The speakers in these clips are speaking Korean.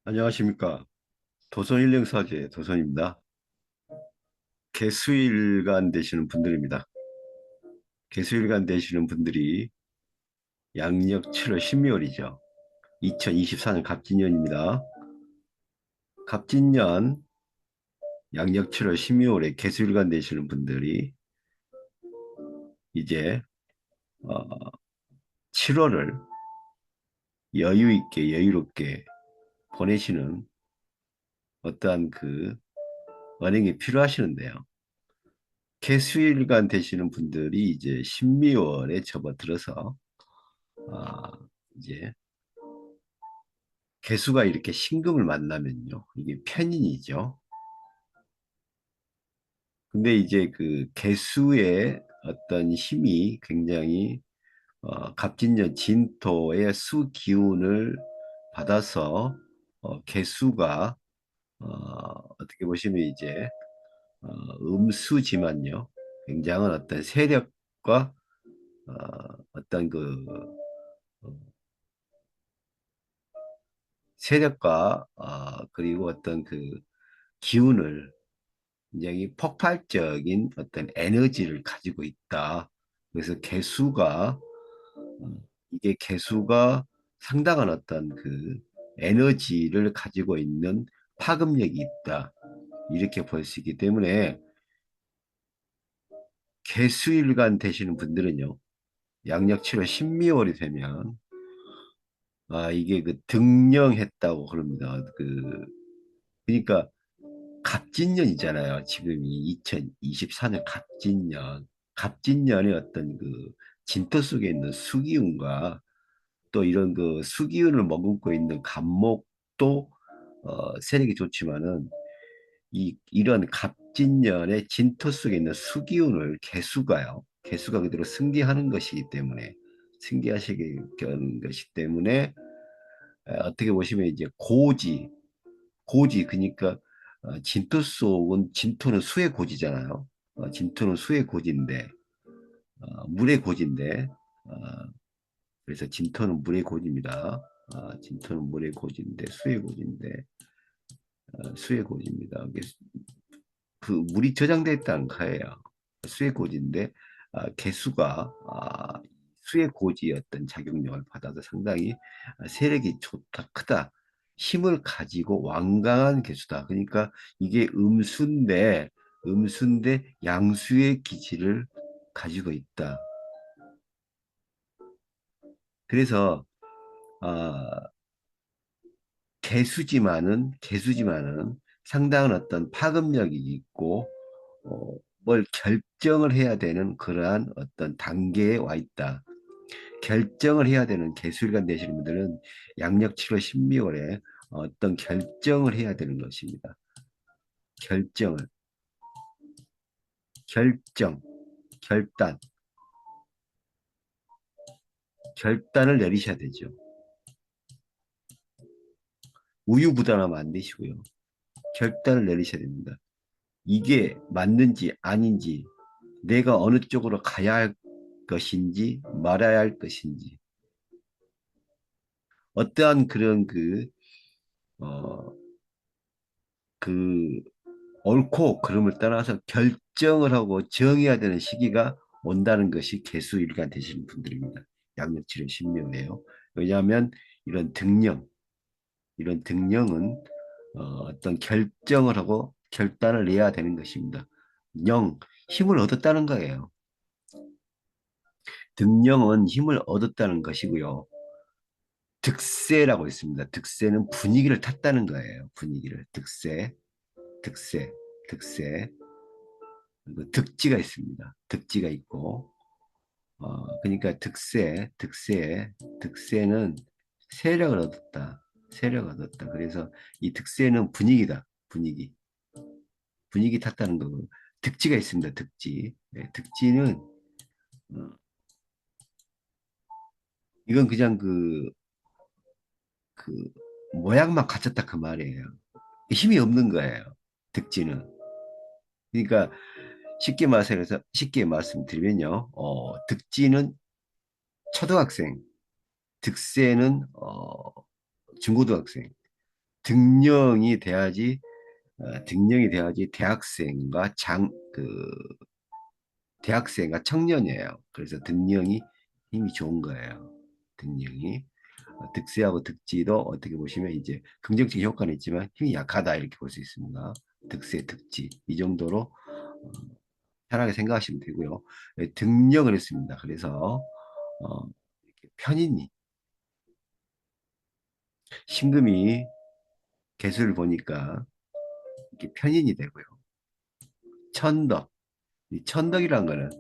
안녕하십니까. 도선일령사제 도선입니다. 개수일간 되시는 분들입니다. 개수일간 되시는 분들이 양력 7월 신묘월이죠. 2024년 갑진년입니다. 갑진년 양력 7월 신묘월에 개수일간 되시는 분들이 이제 7월을 여유 있게 여유롭게 보내시는 어떠한 그 언행이 필요하시는데요. 개수일간 되시는 분들이 이제 신미월에 접어들어서 아, 이제 개수가 이렇게 신금을 만나면요. 이게 편인이죠. 근데 이제 그 개수의 어떤 힘이 굉장히 갑진년 진토의 수 기운을 받아서 개수가 어떻게 보시면 이제 음수지만요. 굉장한 어떤 세력과 어, 어떤 그 어, 세력과 그리고 어떤 그 기운을 굉장히 폭발적인 어떤 에너지를 가지고 있다. 그래서 이게 개수가 상당한 어떤 그 에너지를 가지고 있는 파급력이 있다. 이렇게 볼 수 있기 때문에 개수일간 되시는 분들은요, 양력 7월 신미월이 되면, 이게 그 등령했다고 그럽니다. 그러니까 갑진년이잖아요. 지금이 2024년 갑진년. 갑진년의 어떤 그 진토 속에 있는 수기운과 또 이런 그 수기운을 머금고 있는 갑목도 세력이 좋지만은 이런 갑진년의 진토 속에 있는 수기운을 개수가 그대로 승계하는 것이기 때문에 승계하시게 하는 것이기 때문에 어떻게 보시면 이제 고지 그러니까 진토 속은 진토는 수의 고지잖아요. 진토는 수의 고지인데 물의 고지인데 어, 그래서 진토는 물의 고지입니다. 진토는 물의 고지인데 수의 고지인데 수의 고지입니다. 그 물이 저장되어 있다는 거예요. 수의 고지인데 개수가 수의 고지의 어떤 작용력을 받아서 상당히 세력이 좋다, 크다. 힘을 가지고 완강한 개수다. 그러니까 이게 음수인데 양수의 기질을 가지고 있다. 그래서 아, 개수지만은 상당한 어떤 파급력이 있고 뭘 결정을 해야 되는 그러한 어떤 단계에 와 있다. 결정을 해야 되는 개수일간 되시는 분들은 양력 7월 12월에 어떤 결정을 해야 되는 것입니다. 결정을 결정 결단 결단을 내리셔야 되죠. 우유부단하면 안 되시고요. 결단을 내리셔야 됩니다. 이게 맞는지 아닌지 내가 어느 쪽으로 가야 할 것인지 말아야 할 것인지 어떠한 그런 어, 그 옳고 그름을 떠나서 결정을 하고 정해야 되는 시기가 온다는 것이 개수일간 되시는 분들입니다. 양력칠의 신명이에요. 왜냐하면 이런 이런 등령은 어떤 결정을 하고 결단을 내야 되는 것입니다. 영, 힘을 얻었다는 거예요. 등령은 힘을 얻었다는 것이고요. 득세라고 있습니다. 득세는 분위기를 탔다는 거예요. 분위기를. 득세, 득세. 그 득지가 있습니다. 득지가 있고, 그러니까 득세는 세력을 얻었다. 세력을 얻었다. 그래서 이 득세는 분위기다. 분위기 탔다는 거고, 득지가 있습니다. 득지. 네, 득지는, 어, 이건 그냥 그, 모양만 갖췄다 그 말이에요. 힘이 없는 거예요. 득지는. 그러니까 쉽게 말씀드리면요. 득지는 초등학생, 득세는 중고등학생. 등령이 돼야지 등령이 돼야지 대학생과 청년이에요. 그래서 등령이 힘이 좋은 거예요. 등령이 득세하고 득지도 어떻게 보시면 이제 긍정적인 효과는 있지만 힘이 약하다 이렇게 볼 수 있습니다. 득세, 득지 이 정도로 편하게 생각하시면 되고요. 네, 등령을 했습니다. 그래서 이렇게 편인이 신금이 개수를 보니까 이렇게 편인이 되고요. 천덕, 이 천덕이라는 거는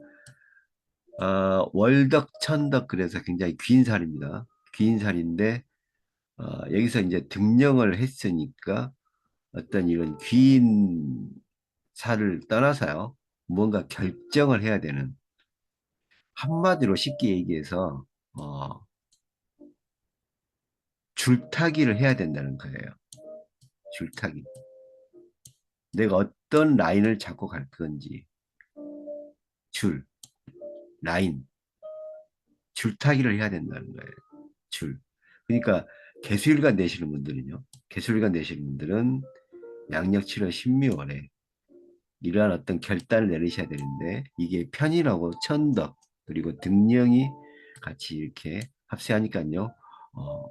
월덕, 천덕 그래서 굉장히 긴 살입니다. 긴 살인데 여기서 이제 등령을 했으니까 어떤 이런 긴 살을 떠나서요. 뭔가 결정을 해야 되는 한마디로 쉽게 얘기해서 어, 줄타기를 해야 된다는 거예요. 줄타기. 내가 어떤 라인을 잡고 갈 건지 줄, 라인, 줄타기를 해야 된다는 거예요. 줄. 그러니까 개수일간 되시는 분들은요. 개수일간 되시는 분들은 양력 7월 신묘월에 이러한 어떤 결단을 내리셔야 되는데 이게 편이라고 천덕 그리고 등령이 같이 이렇게 합세하니까요. 어,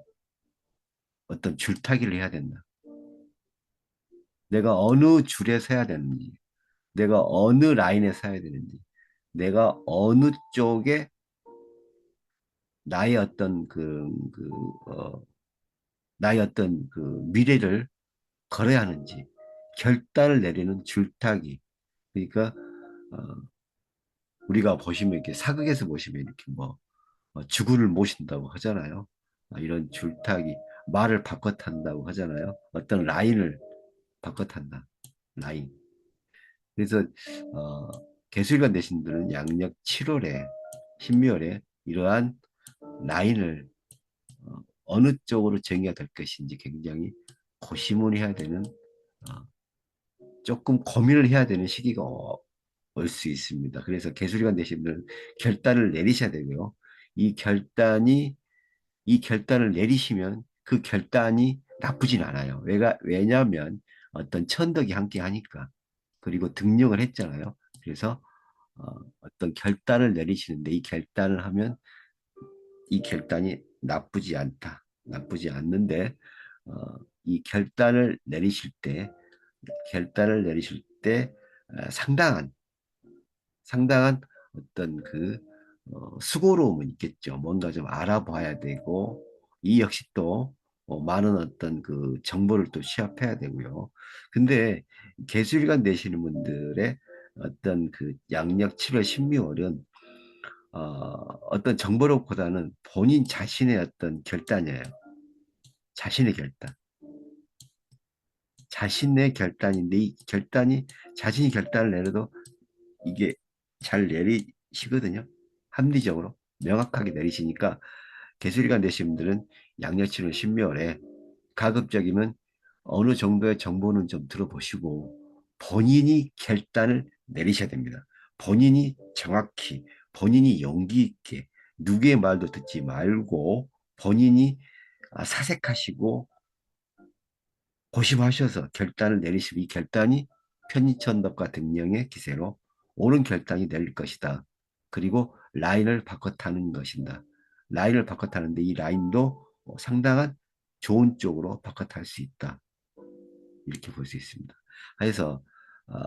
어떤 줄타기를 해야 된다. 내가 어느 줄에 서야 되는지, 내가 어느 라인에 서야 되는지, 내가 어느 쪽에 나의 어떤 나의 어떤 그 미래를 걸어야 하는지 결단을 내리는 줄타기. 그러니까 어, 우리가 보시면 이렇게 사극에서 보시면 이렇게 뭐 주구를 모신다고 하잖아요. 이런 줄타기, 말을 바꿔 탄다고 하잖아요. 어떤 라인을 바꿔 탄다. 라인. 그래서 어, 개수일관 되신 분들은 양력 7월에 신묘월에 이러한 라인을 어느 쪽으로 정해야 될 것인지 굉장히 고심을 해야 되는 어, 조금 고민을 해야 되는 시기가 올 수 있습니다. 그래서 개수일관 되신 분은 결단을 내리셔야 되고요. 이 결단이 이 결단을 내리시면 그 결단이 나쁘진 않아요. 왜냐하면 어떤 천덕이 함께 하니까 그리고 등력을 했잖아요. 그래서 어떤 결단을 내리시는데 이 결단을 하면 이 결단이 나쁘지 않다. 나쁘지 않는데 어, 이 결단을 내리실 때 상당한 어떤 수고로움은 있겠죠. 뭔가 좀 알아봐야 되고, 이 역시 또 많은 어떤 그 정보를 또 취합해야 되고요. 근데 개수일관 되시는 분들의 어떤 그 양력 7월 신미월은 어떤 정보력보다는 본인 자신의 어떤 결단이에요. 자신의 결단. 자신의 결단인데 이 결단이 자신이 결단을 내려도 이게 잘 내리시거든요. 합리적으로 명확하게 내리시니까 개수리가 되신 분들은 양력치는 신묘월에 가급적이면 어느 정도의 정보는 좀 들어보시고 본인이 결단을 내리셔야 됩니다. 본인이 정확히 본인이 용기 있게 누구의 말도 듣지 말고 본인이 사색하시고 고심하셔서 결단을 내리시면 이 결단이 편의천덕과 등령의 기세로 옳은 결단이 될 것이다. 그리고 라인을 바꿔 타는 것이다. 라인을 바꿔 타는데 이 라인도 상당한 좋은 쪽으로 바꿔 탈 수 있다. 이렇게 볼 수 있습니다. 그래서 어,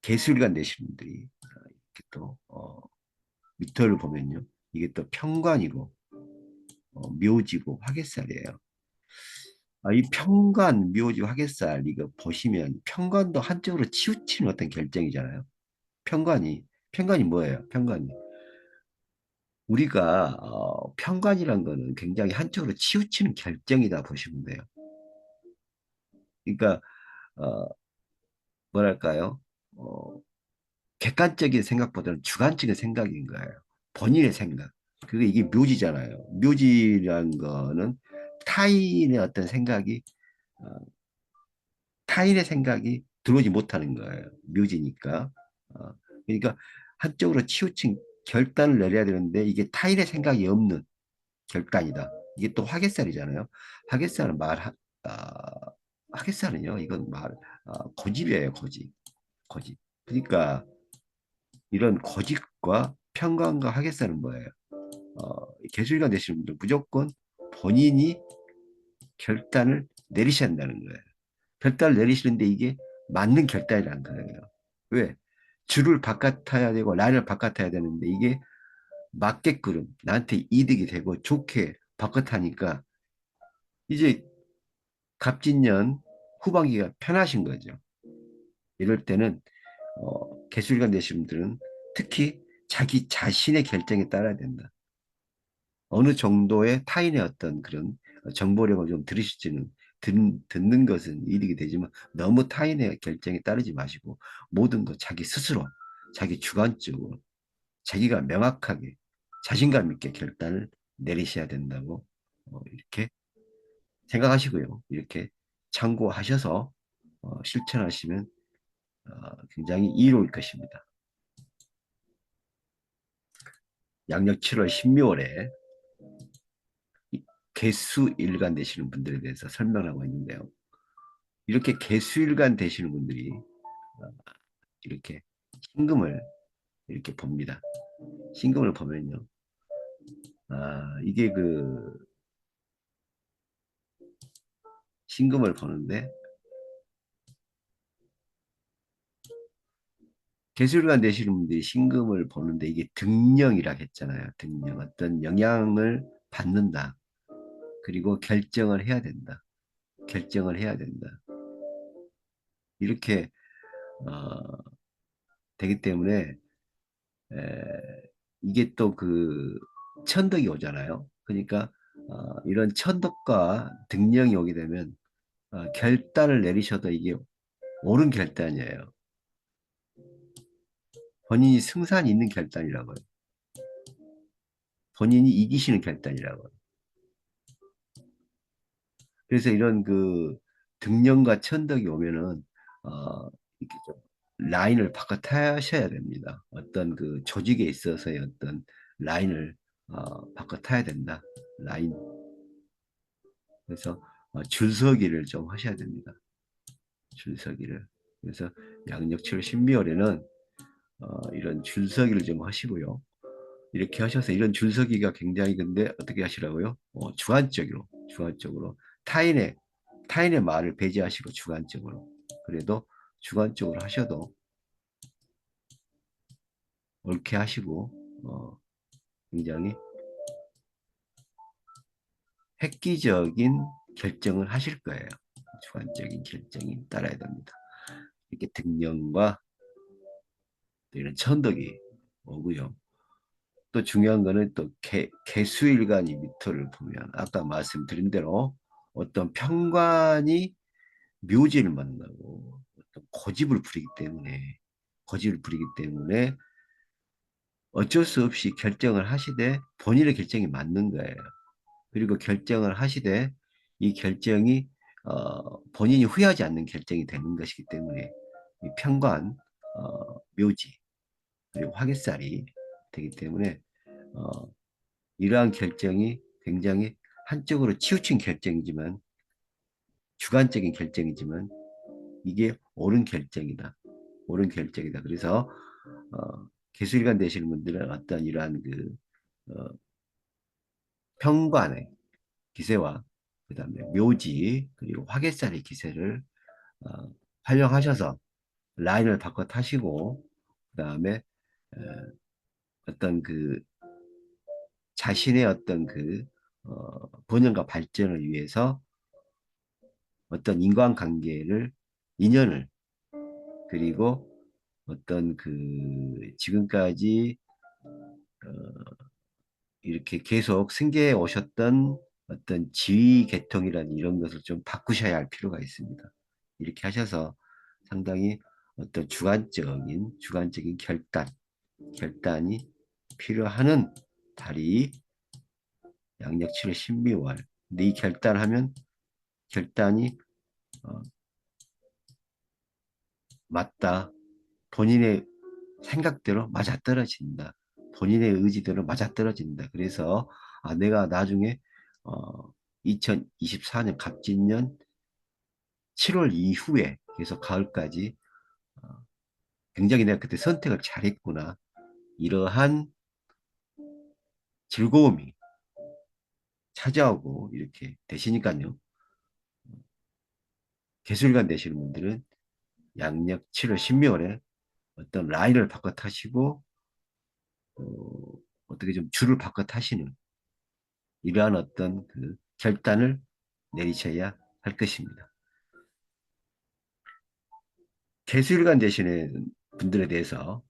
개수일관 되신 분들이 이렇게 또 미터를 보면요. 이게 또 평관이고 묘지고 화개살이에요. 이 평관, 묘지, 화개살 이거 보시면 평관도 한쪽으로 치우치는 어떤 결정이잖아요. 평관이 뭐예요? 평관이 우리가 평관이란 거는 굉장히 한쪽으로 치우치는 결정이다 보시면 돼요. 그러니까 어, 뭐랄까요? 어, 객관적인 생각보다는 주관적인 생각인 거예요. 본인의 생각. 그게 이게 묘지잖아요. 묘지란 거는 타인의 어떤 생각이 어, 타인의 생각이 들어오지 못하는 거예요. 묘지니까. 어, 그러니까 한쪽으로 치우친 결단을 내려야 되는데 이게 타인의 생각이 없는 결단이다. 이게 또 화개살이잖아요. 화개살은 화개살은요, 이건 고집이에요, 고집. 고집. 그러니까 이런 고집과 편관과 화개살은 뭐예요? 개수일관 되시는 분들 무조건 본인이 결단을 내리셔야 한다는 거예요. 결단을 내리시는데 이게 맞는 결단이라는 거예요. 왜? 줄을 바깥아야 되고 라인을 바깥아야 되는데 이게 맞게끔 나한테 이득이 되고 좋게 바깥하니까 이제 갑진년 후반기가 편하신 거죠. 이럴 때는 개수일관 되신 분들은 특히 자기 자신의 결정에 따라야 된다. 어느 정도의 타인의 어떤 그런 정보력을 좀 들으실지는 듣는 것은 이득이 되지만 너무 타인의 결정에 따르지 마시고 모든 것 자기 스스로 자기 주관적으로 자기가 명확하게 자신감 있게 결단을 내리셔야 된다고 이렇게 생각하시고요. 이렇게 참고하셔서 실천하시면 굉장히 이로울 것입니다. 양력 7월 12월에 개수일간 되시는 분들에 대해서 설명하고 있는데요. 이렇게 개수일간 되시는 분들이 이렇게 신금을 이렇게 봅니다. 신금을 보면요. 이게 그 신금을 보는데 개수일간 되시는 분들이 신금을 보는데 이게 등령이라 했잖아요. 등령. 어떤 영향을 받는다. 그리고 결정을 해야 된다. 결정을 해야 된다. 이렇게 어, 되기 때문에 이게 또 그 천덕이 오잖아요. 그러니까 이런 천덕과 등령이 오게 되면 결단을 내리셔도 이게 옳은 결단이에요. 본인이 승산이 있는 결단이라고요. 본인이 이기시는 결단이라고요. 그래서 이런 그 등령과 천덕이 오면은 이렇게 좀 라인을 바꿔 타셔야 됩니다. 어떤 그 조직에 있어서의 어떤 라인을 바꿔 타야 된다. 라인. 그래서 줄서기를 좀 하셔야 됩니다. 줄서기를. 그래서 양력칠 신미월에는 이런 줄서기를 좀 하시고요. 이렇게 하셔서 이런 줄서기가 굉장히 근데 어떻게 하시라고요? 주관적으로 타인의 말을 배제하시고 주관적으로 그래도 주관적으로 하셔도 옳게 하시고 굉장히 획기적인 결정을 하실 거예요. 주관적인 결정이 따라야 됩니다. 이렇게 등령과 이런 천덕이 오고요. 또 중요한 거는 또 개수일간이 미터를 보면 아까 말씀드린 대로 어떤 편관이 묘지를 만나고 어떤 고집을 부리기 때문에 어쩔 수 없이 결정을 하시되 본인의 결정이 맞는 거예요. 그리고 결정을 하시되 이 결정이 본인이 후회하지 않는 결정이 되는 것이기 때문에 이 편관, 묘지 그리고 화개살이 되기 때문에 어, 이러한 결정이 굉장히 한쪽으로 치우친 결정이지만 주관적인 결정이지만 이게 옳은 결정이다. 옳은 결정이다. 그래서 개수일관 되시는 분들은 어떤 이러한 그 어, 편관의 기세와 그다음에 묘지 그리고 화개살의 기세를 어, 활용하셔서 라인을 바꿔 타시고 그다음에 어, 어떤 그 자신의 어떤 그 번영과 발전을 위해서 어떤 인연을 그리고 어떤 그 지금까지 어, 이렇게 계속 승계해 오셨던 어떤 지위 계통이라는 이런 것을 좀 바꾸셔야 할 필요가 있습니다. 이렇게 하셔서 상당히 어떤 주관적인 결단이 필요하는 달이 양력 7월 신비월. 근데 이 결단하면 결단이 어, 맞다. 본인의 생각대로 맞아떨어진다. 본인의 의지대로 맞아떨어진다. 그래서 내가 나중에 어, 2024년 갑진년 7월 이후에 계속 가을까지 어, 굉장히 내가 그때 선택을 잘했구나. 이러한 즐거움이 찾아오고 이렇게 되시니까요. 개술관 되시는 분들은 양력 7월 신묘월에 어떤 라인을 바꿔 타시고 어떻게 좀 줄을 바꿔 타시는 이러한 어떤 그 결단을 내리셔야 할 것입니다. 개수일관 되시는 분들에 대해서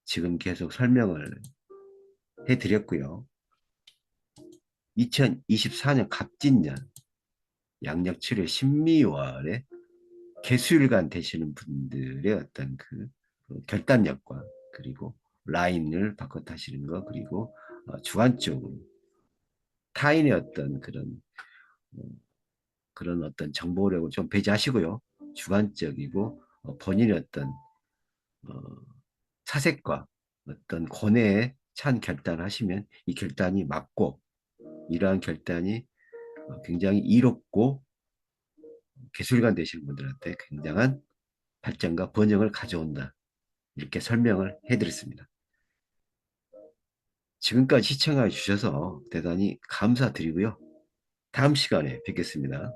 지금 계속 설명을 해드렸고요. 2024년 갑진년 양력 7월 신미월에 개수일관 되시는 분들의 어떤 그 결단력과 그리고 라인을 바꿔 타시는 거 그리고 주관적으로 타인의 어떤 어, 그런 어떤 정보력을 좀 배제하시고요. 주관적이고 본인의 어떤 어, 사색과 어떤 고뇌에 찬 결단을 하시면 이 결단이 맞고 이러한 결단이 굉장히 이롭고 기술관 되시는 분들한테 굉장한 발전과 번영을 가져온다. 이렇게 설명을 해드렸습니다. 지금까지 시청해 주셔서 대단히 감사드리고요. 다음 시간에 뵙겠습니다.